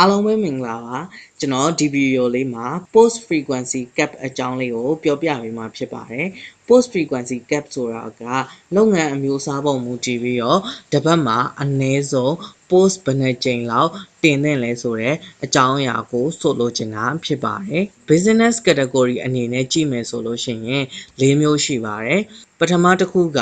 အားလုံးပဲမင်္ဂလာပါကျွန်တော်ဒီဗီဒီယိုလေးမှာ post frequency cap အကြောင်းလေးကိုပြောပြပေးမှာဖြစ်ပါတယ် post frequency cap ဆိုတာကလုပ်ငန်းအမျိုးအစားပုံမူတည်ပြီးတော့တစ်ပတ်မှာအနည်းဆုံး post ဘယ်နှကြိမ်လောက်တင်သင့်လဲဆိုတဲ့အကြောင်းအရာကိုဆိုလိုချင်တာဖြစ်ပါတယ် business category အနေနဲ့ကြည့်မယ်ဆိုလို့ရှိရင်၄မျိုးရှိပါတယ်ပထမတစ်ခုက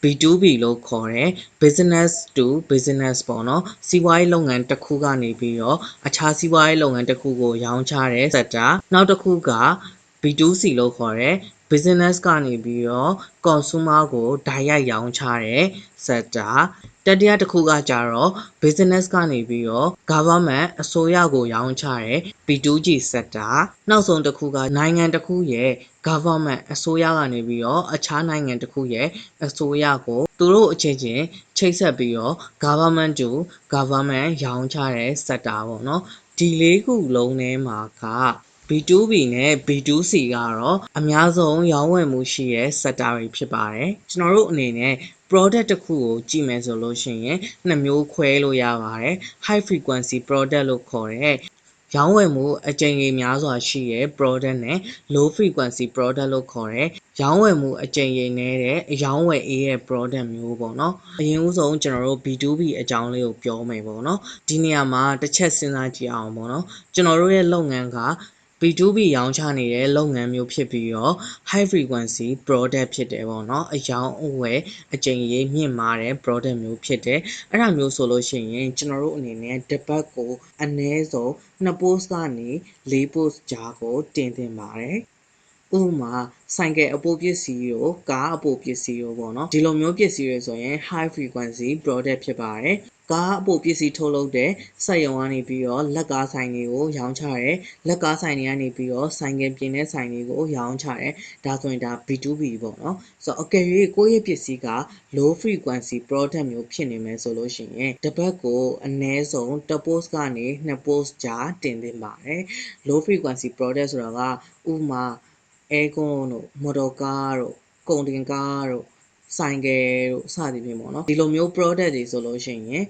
B2B လို့ခေါ်တဲ့ business to business ပေါ့နော်စီးပွားရေးလုပ်ငန်းတစ်ခုကနေပြီးတော့အခြားစီးပွားရေးလုပ်ငန်းတစ်ခုကိုရောင်းချတဲ့ sector နောက်တစ်ခုက B2C လို့ခေါ်တဲ့ business ကနေပြီးတော့ consumer ကိုတိုက်ရိုက်ရောင်းချတဲ့ sector တတိယတစ်ခုကကြတော့ business ကနေပြီးတော့ government အစိုးရကိုရောင်းချတဲ့ B2G sector နောက်ဆုံးတစ်ခုကနိုင်ငံတစ်ခုရဲ့ government အစိုးရကနေပြီးတော့အခြားနိုင်ငံတစ်ခုရဲ့အစိုးရကိုသူတို့အချင်းချင်းချိတ်ဆက်ပြီးတော့ government to government ရောင်းချတဲ့ sector ပေါ့နော်ဒီလေးခုလုံးထဲမှာကB2B နဲ့ B2C ကတော့အများဆုံးရောင်းဝယ်မှုရှိတဲ့ sector တွေဖြစ်ပါတယ်ကျွန်တော်တို့အနေနဲ့ product တစ်ခုကိုကြည့်မယ်ဆိုလို့ရှိရင်နှစ်မျိုးခွဲလို့ရပါတယ် high frequency product လို့ခေါ်တဲ့ရောင်းဝယ်မှုအကြိမ်ရေများစွာရှိတဲ့ product နဲ့ low frequency product လို့ခေါ်တဲ့ရောင်းဝယ်မှုအကြိမ်ရေနည်းတဲ့အရောင်းဝယ်အေးရဲ့ product မျိုးပေါ့နော်အရင်ဦးဆုံးကျွန်တော်တို့ B2B အကြောင်းလေးကိုပြောမယ်ပေါ့နော်ဒီနေရာမှာတစ်ချက်စဉ်းစားကြည့်အောင်ပေါ့နော်ကျွန်တော်တို့ရဲ့လုပ်ငန်းကB2B ရောင်းချနေတဲ့လုပ်ငန်းမျိုးဖြစ်ပြီးတော့ high frequency product ဖြစ်တယ်ပေါ့နော်အယောင်အဝယ်အကြိမ်ရေးမြင့်မားတဲ့ product မျိုးဖြစ်တယ်အဲ့ဒါမျိုးဆိုလို့ရှိရင်ကျွန်တော်တို့အနေနဲ့တစ်ပတ်ကိုအနည်းဆုံး2 post ကနေ4 post ကြားကိုတင်သင့်ပါတယ်ဥပမာဆိုင်ကယ်အပိုးပစ္စည်းကိုကားအပိုးပစ္စည်းကိုပေါ့နော်ဒီလိုမျိုးပစ္စည်းတွေဆိုရင် high frequency product ဖြစ်ပါတယ်ကားအပိုပစ္စည်းထုတ်လုပ်တဲ့စက်ရုံကနေပြီးတော့လက်ကားဆိုင်တွေကိုရောင်းချတယ်လက်ကားဆိုင်တွေကနေပြီးတော့ဆိုင်ကယ်ပြင်တဲ့ဆိုင်တွေကိုရောင်းချတယ်ဒါဆိုရင်ဒါ B2B ပေါ့နော်ဆိုတော့အကယ်၍ကိုယ့်ရဲ့ပစ္စည်းက low frequency product မျိုးဖြစ်နေမယ်ဆိုလို့ရှိရင်တစ်ပတ်ကိုအနည်းဆုံး1 post ကနေ2 post ကြားတင်သင့်ပါတယ် low frequency product ဆိုတာကဥပမာaircon တို့မော်တော်ကားတို့ကုန်တင်ကားတို့ဆိုင်ကယ်တို့စသည်ဖြင့်ပေါ့နော်ဒီလိုမျိုး product တွေဆိုလို့ရှိရင်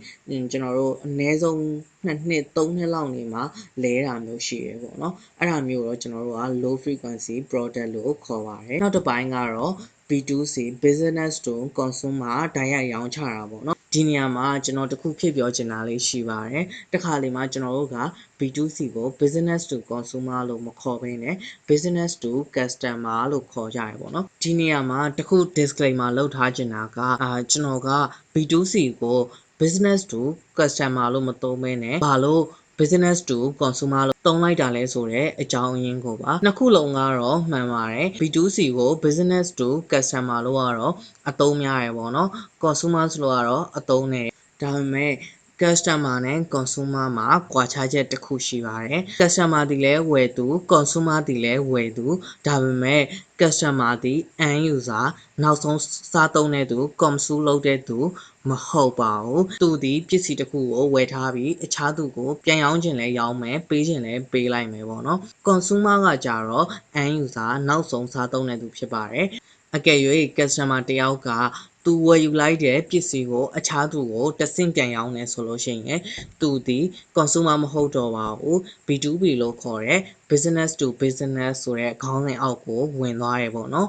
ကျွန်တော်တို့အနည်းဆုံး2 နှစ်3 နှစ်လောက်နေမှာလဲတာမျိုးရှိရပေါ့နော်အဲ့ဒါမျိုးတော့ကျွန်တော်တို့က low frequency product လို့ခေါ်ပါတယ်နောက်တစ်ပိုင်းကတော့ B2C business to consumer တိုက်ရိုက်ရောင်းချတာပေါ့နော်ဒီနေရာမှာကျွန်တော်တခုဖြည့်ပြောချင်တာလေးရှိပါတယ်တခါလေမှာကျွန်တော်တို့က B2C ကို business to consumer လို့မခေါ်ဘဲနဲ့ business to customer လို့ခေါ်ကြရပေါ့နော်ဒီနေရာမှာတခု disclaimer လုပ်ထားချင်တာကကျွန်တော်က B2C ကို business to customer လို့မသုံးဘဲနဲ့ဘာလို့business to consumer လို့သုံးလိုက်တာလဲဆိုတော့အကြောင်းအရင်းကိုပါနှစ်ခုလုံးကတော့မှန်ပါတယ် B2C ကို business to customer လို့ကတော့အသုံးများရယ်ပေါ့နော် consumer လို့ကတော့အသုံးနဲ့ဒါပေမဲ့ customer နဲ့ consumer မှာကွာခြားချက်တစ်ခုရှိပါတယ် customer ဒီလဲဝယ်သူ consumer ဒီလဲဝယ်သူဒါပေမဲ့ customer ဒီ end user နောက်ဆုံးစားသုံးတဲ့သူ consume လုပ်တဲ့သူမဟုတ်ပါဘူးသူဒီပစ္စည်းတစ်ခုကိုဝယ်ထားပြီးအခြားသူကိုပြန်ရောင်းခြင်းလဲရောင်းမယ်ပေးခြင်းလဲပေးလိုက်မယ်ပေါ့နော် consumer ကကြတော့ end user နောက်ဆုံးစားသုံးတဲ့သူဖြစ်ပါတယ်အကယ်၍customer တယောက်ကသူဝယ်ယူလိုက်တဲ့ပစ္စည်းကိုအခြားသူကိုတဆင့်ပြန်ရောင်းနေဆိုလို့ရှိရင်သူဒီ consumer မဟုတ်တော့ပါဘူး B2B လို့ခေါ်တဲ့ business to business ဆိုတဲ့ခေါင်းစဉ်အောက်ကိုဝင်သွားတယ်ပေါ့နော်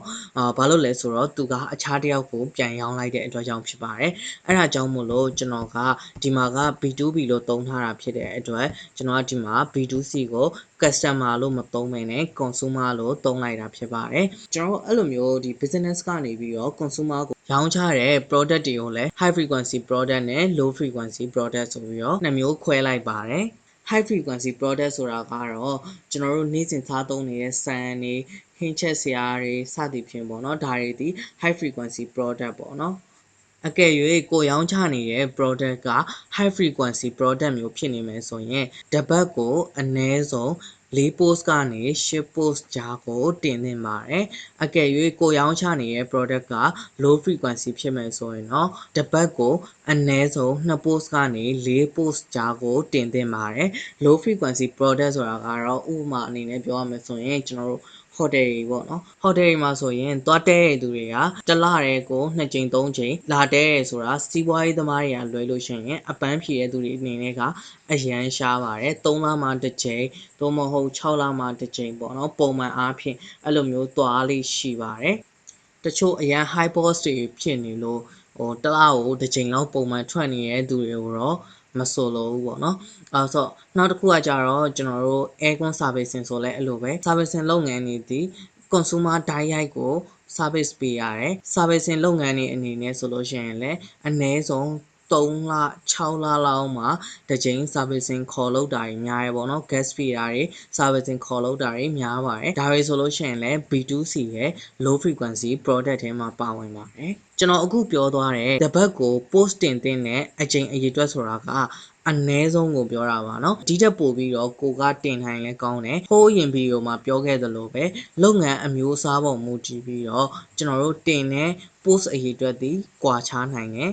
ဘာလို့လဲဆိုတော့သူကအခြားတစ်ယောက်ကိုပြန်ရောင်းလိုက်တဲ့အတွက်ကြောင့်ဖြစ်ပါတယ်အဲ့ဒါကြောင့်မို့လို့ကျွန်တော်ကဒီမှာက B2B လို့သုံးထားတာဖြစ်တဲ့အတွက်ကျွန်တော်ကဒီမှာ B2C ကို customer လို့မသုံးဘဲနဲ့ consumer လို့သုံးလိုက်တာဖြစ်ပါတယ်ကျွန်တော်အဲ့လိုမျိုးဒီ business ကနေပြီးတော့ consumer ကိုရောင်းချတဲ့ product တွေကိုလည်း high frequency product နဲ့ low frequency product ဆိုပြီးတော့နှစ်မျိုးခွဲလိုက်ပါတယ် high frequency product ဆိုတာကတော့ကျွန်တော်တို့နေ့စဉ်စားသုံးနေတဲ့ဆန်တွေဟင်းချက်စရာတွေစသည်ဖြင့်ပေါ့နော်ဒါတွေဒီ high frequency product ပေါ့နော်အကယ်၍ကိုရောင်းချနေတဲ့ product က high frequency product မျိုးဖြစ်နေမယ်ဆိုရင်တစ်ပတ်ကိုအနည်းဆုံး4 post ကနေ8 post ကြားကိုတင်သင့်ပါတယ်အကယ်၍ကိုရောင်းချနေတဲ့ product က low frequency ဖြစ်မယ်ဆိုရင်တော့တစ်ပတ်ကိုအနည်းဆုံး2 post ကနေ4 post ကြားကိုတင်သင့်ပါတယ် low frequency product ဆိုတာကတော့ဥပမာအနေနဲ့ပြောရမယ်ဆိုရင်ကျွန်တော်တို့ hotel ပေါ့နော် hotel မှာဆိုရင်သွားတဲ့သူတွေကတလရဲကို2ကြိမ်3ကြိမ်လာတဲ့ဆိုတာစီးပွားရေးသမားတွေကလွယ်လို့ရှိရင်အပန်းဖြေတဲ့သူတွေအနေနဲ့ကအရန်ရှားပါတယ်3လမှတစ်ကြိမ်သို့မဟုတ်6လမှတစ်ကြိမ်ပေါ့နော်ပုံမှန်အားဖြင့်အဲ့လိုမျိုးသွားလေးရှိပါတယ်တချို့အရန် high boss တွေဖြစ်နေလို့တလားကိုတစ်ကြိမ်လောက်ပုံမှန်ထွက်နေတဲ့သူတွေကိုတော့မဆိုလို့ပေါ့နော်ဆိုတော့နောက်တစ်ခုကကြတော့ကျွန်တော်တို့ aircon servicing ဆိုလဲအဲ့လိုပဲ servicing လုပ်ငန်းတွေဒီ consumer ဓာတ်ရိုက်ကို service ပေးရတယ် servicing လုပ်ငန်းတွေအနေနဲ့ဆိုလို့ရှိရင်လည်းအနည်းဆုံး3လ6လလောက်မှာတစ်ကြိမ် servicing ခေါ်လုပ်တာတွေများရပေါ့နော် gas fee တွေ servicing ခေါ်လုပ်တာတွေများပါတယ်ဒါတွေဆိုလို့ရှိရင်လည်း B2C ရဲ့ low frequency product ထဲမှာပါဝင်ပါတယ်ကျွန်တော်အခုပြောသွားတဲ့တပတ်ကို post တင်တဲ့အချိန်အရေအတွက်ဆိုတာကအနည်းဆုံးကိုပြောတာပါเนาะဒီတက်ပို့ပြီးတော့ကိုကတင်နိုင်လဲကောင်းတယ်ဟိုးရင်ဗီဒီယိုမှာပြောခဲ့သလိုပဲလုပ်ငန်းအမျိုးအစားပေါ်မူတည်ပြီးတော့ကျွန်တော်တို့တင်တဲ့ post အရေအတွက်ဒီကွာခြားနိုင်တယ်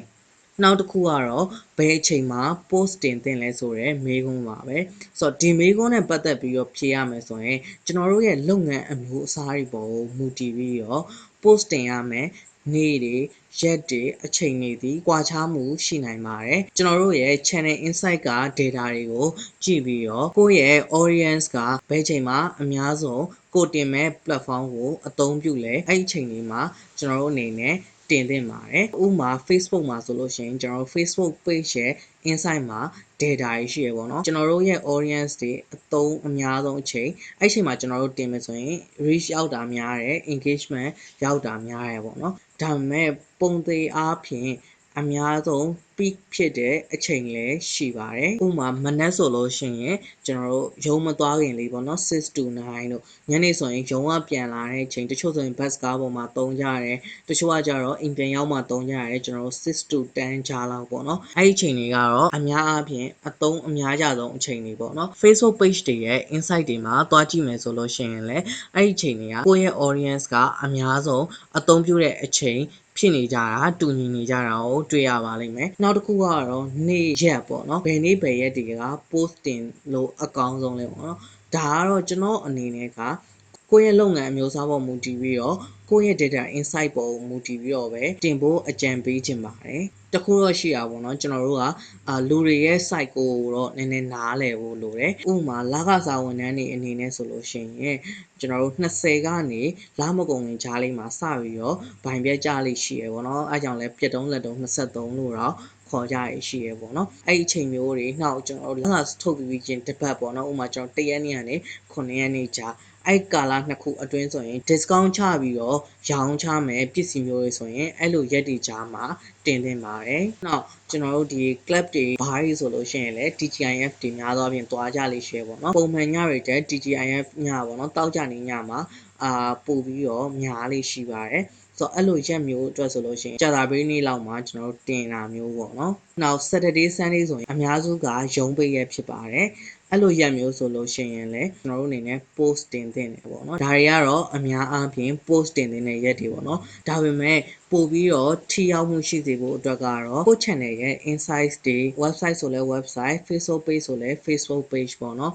နောက်တစ်ခုကတော့ဘယ်အချိန်မှာ post တင်သင့်လဲဆိုတော့မေးခွန်းပါပဲဆိုတော့ဒီမေးခွန်းနဲ့ပတ်သက်ပြီးတော့ဖြေရမယ်ဆိုရင်ကျွန်တော်တို့ရဲ့လုပ်ငန်းအမျိုးအစားတွေပေါ်ကိုမူတည်ပြီးတော့ post တင်ရမယ်နေ့တွေရက်တွေအချိန်တွေဒီကွာခြားမှုရှိနိုင်ပါတယ်ကျွန်တော်တို့ရဲ့ channel insight က data တွေကိုကြည့်ပြီးတော့ကိုယ့်ရဲ့ audience ကဘယ်ချိန်မှာအများဆုံးကိုတင်မဲ့ platform ကိုအသုံးပြုလဲအဲ့ဒီချိန်လေးမှာကျွန်တော်တို့အနေနဲ့တင်သင့်ပါတယ်ဥပမာ Facebook မှာဆိုလို့ရှိရင်ကျွန်တော်တို့ Facebook page ရဲ့ insight မှာ data တွေရှိရပေါ့နော်ကျွန်တော်တို့ရဲ့ audience တွေအသုံးအများဆုံးအချိန်အဲ့ချိန်မှာကျွန်တော်တို့တင်မယ်ဆိုရင် reach ရောက်တာများတယ် engagement ရောက်တာများတယ်ပေါ့နော်ဒါပေမဲ့ပုံသေးအားဖြင့်အများဆုံး peak ဖြစ်တဲ့အချိန်လည်းရှိပါတယ်ဥပမာမနက်ဆိုလို့ရှိရင်ကျွန်တော်တို့ရုံးမသွားခင်လေးပေါ့နော်6 to 9တို့ညနေဆိုရင်ရုံးကပြန်လာတဲ့အချိန်တချို့ဆိုရင် bus ကားပေါ်မှာတုံးကြရတယ်တချို့ကကြတော့အိမ်ပြန်ရောက်မှတုံးကြရတယ်ကျွန်တော်တို့6 to 10ကြားလောက်ပေါ့နော်အဲ့ဒီအချိန်တွေကတော့အများအားဖြင့်အသုံးအများကြဆုံးအချိန်တွေပေါ့နော် Facebook page တွေရဲ့ insight တွေမှာတွားကြည့်မယ်ဆိုလို့ရှိရင်လည်းအဲ့ဒီအချိန်တွေကကိုယ့်ရဲ့ audience ကအများဆုံးအသုံးပြုတဲ့အချိန်ဖြစ်နေကြတာတူညီနေကြတာကိုတွေ့ရပါလိမ့်မယ်နောက်တစ်ခုကတော့နေ့ရက်ပေါ့နော်ဘယ်နေ့ဘယ်ရက်တွေက post တင်လို့အကောင်းဆုံးလဲပေါ့နော်ဒါကတော့ကျွန်တော်အနေနဲ့ကကိုယ့်ရဲ့လုပ်ငန်းအမျိုးအစားပေါ်မူတည်ပြီးတော့ကိုယ့်ရဲ့ data insight ပေါ်မူတည်ပြီးတော့ပဲတင်ဖို့အကြံပေးခြင်းပါတယ်တခုတော့ရှိတာပေါ့နော်ကျွန်တော်တို့ကလူတွေရဲ့ site ကိုတော့နည်းနည်းနားလည်ဖို့လိုတယ်ဥပမာလကစားဝန်ထမ်းတွေအနေနဲ့ဆိုလို့ရှိရင်ကျွန်တော်တို့20ကနေလမကုန်ရင်ကြားလေးမှာစပြီးတော့ဗိုင်ပြက်ကြလေးရှိရပေါ့နော်အဲကြောင့်လဲပြက်တုံးလက်တုံး23လို့တော့ခေါ်ကြရရှိရပေါ့နော်အဲ့ဒီအချိန်မျိုးတွေနောက်ကျွန်တော်တို့လကထုတ်ပြီးချင်းတစ်ပတ်ပေါ့နော်ဥပမာကျွန်တော်1ရက်နေ့ကနေ9ရက်နေ့ကြာအဲ့ကာလနှစ်ခုအတွင်းဆိုရင် discount ချပြီးတော့ရောင်းချမယ်ပစ္စည်းမျိုးတွေဆိုရင်အဲ့လိုရက်တွေကြားမှာတင်သင့်ပါတယ်။နောက်ကျွန်တော်တို့ဒီ club တွေဘားတွေဆိုလို့ရှိရင်လည်း TGIF တွေများသောအားဖြင့်တွားကြလေးရှိရပေါ့နော်။ပုံမှန်ညတွေတက် TGIF ညပေါ့နော်။တောက်ကြနေညမှာပို့ပြီးတော့များလေးရှိပါတယ်။ဆိုတော့အဲ့လိုရက်မျိုးအတွက်ဆိုလို့ရှိရင်ကြာသပတေးနေ့လောက်မှာကျွန်တော်တို့တင်တာမျိုးပေါ့နော်။နောက် Saturday Sunday ဆိုရင်အများစုကရုံးပိတ်ရက်ဖြစ်ပါတယ်။အဲ့လိုရက်မျိုးဆိုလို့ရှိရင်လည်းကျွန်တော်တို့အနေနဲ့ post တင်သင့်တယ်ပေါ့နော်ဒါတွေကတော့အများအားဖြင့် post တင်သင့်တဲ့ရက်တွေပေါ့နော်ဒါပေမဲ့ပို့ပြီးတော့ထိရောက်မှုရှိစေဖို့အတွက်ကတော့ကိုယ့် channel ရဲ့ insights တွေ website ဆိုလဲ website Facebook page ဆိုလဲ Facebook page ပေါ့နော်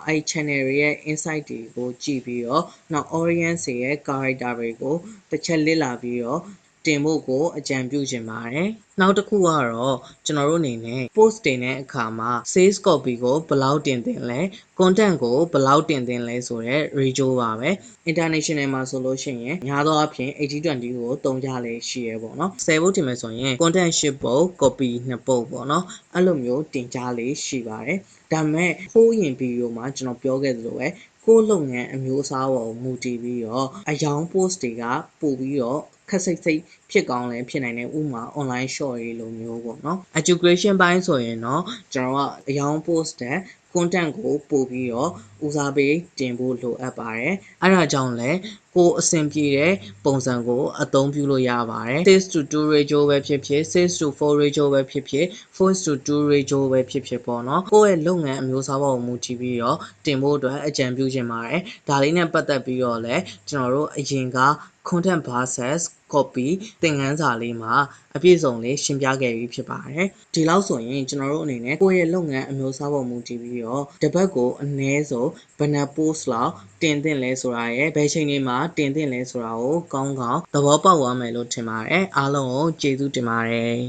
အဲ့ channel တွေရဲ့ insight တွေကိုကြည့်ပြီးတော့နောက် audience ရဲ့ character တွေကိုတစ်ချက်လေ့လာပြီးတော့တင်ဖို့ကိုအကြံပြုချင်ပါတယ်။နောက်တစ်ခုကတော့ကျွန်တော်တို့အနေနဲ့ post တင်တဲ့အခါမှာ sales copy ကိုဘယ်လောက်တင်သင့်လဲ content ကိုဘယ်လောက်တင်သင့်လဲဆိုတော့ ratio ပါပဲ။ international မှာဆိုလို့ရှိရင်များသောအားဖြင့်80-20ကိုသုံးကြလေရှိရပေါ့နော်။10ပုတ်တင်မယ်ဆိုရင် content 10ပုတ် copy 2ပုတ်ပေါ့နော်။အဲ့လိုမျိုးတင်ကြလေရှိပါတယ်။ဒါပေမဲ့ဟိုးရင်ဗီဒီယိုမှာကျွန်တော်ပြောခဲ့သလိုပဲကိုယ်လုပ်ငန်းအမျိုးအစားပေါ်မူတည်ပြီးတော့အယောင် post တွေကပို့ပြီးတော့ခက်စိတ်စိတ်ဖြစ်ကောင်းလည်းဖြစ်နိုင်တယ်ဥပမာ online short တွေလိုမျိုးပေါ့နော် education ဘိုင်းဆိုရင်တော့ကျွန်တော်ကအယောင် post တဲ့ content ကိုပို့ပြီးတော့ဦးစားပေးတင်ဖို့လိုအပ်ပါတယ်အဲ့ဒါကြောင့်လည်းကိုအဆင်ပြေတဲ့ပုံစံကိုအသုံးပြုလို့ရပါတယ်6 to 2 ratio ပဲဖြစ်ဖြစ်6 to 4 ratio ပဲဖြစ်ဖြစ်4 to 2 ratio ပဲဖြစ်ဖြစ်ပေါ့နော်ကိုယ့်ရဲ့လုပ်ငန်းအမျိုးအစားပေါ်ကိုမူတည်ပြီးတော့တင်ဖို့အတွက်အကြံပြုချင်ပါတယ်ဒါလေးနဲ့ပတ်သက်ပြီးတော့လည်းကျွန်တော်တို့အရင်ကcontent versus copy သင်ခန်းစာလေးမှာအပြည့်စုံလေးရှင်းပြခဲ့ပြီးဖြစ်ပါတယ်ဒီလောက်ဆိုရင်ကျွန်တော်တို့အနေနဲ့ကိုယ့်ရဲ့လုပ်ငန်းအမျိုးအစားပေါ်မူတည်ပြီးတော့တစ်ပတ်ကိုအနည်းဆုံးဘယ်နှ post လောက်တင်သင့်လဲဆိုတာရယ်ဘယ်ချိန်တွေမှာတင်သင့်လဲဆိုတာကိုကောင်းကောင်းသဘောပေါက်သွားမယ်လို့ထင်ပါတယ်အားလုံးကိုကျေးဇူးတင်ပါတယ်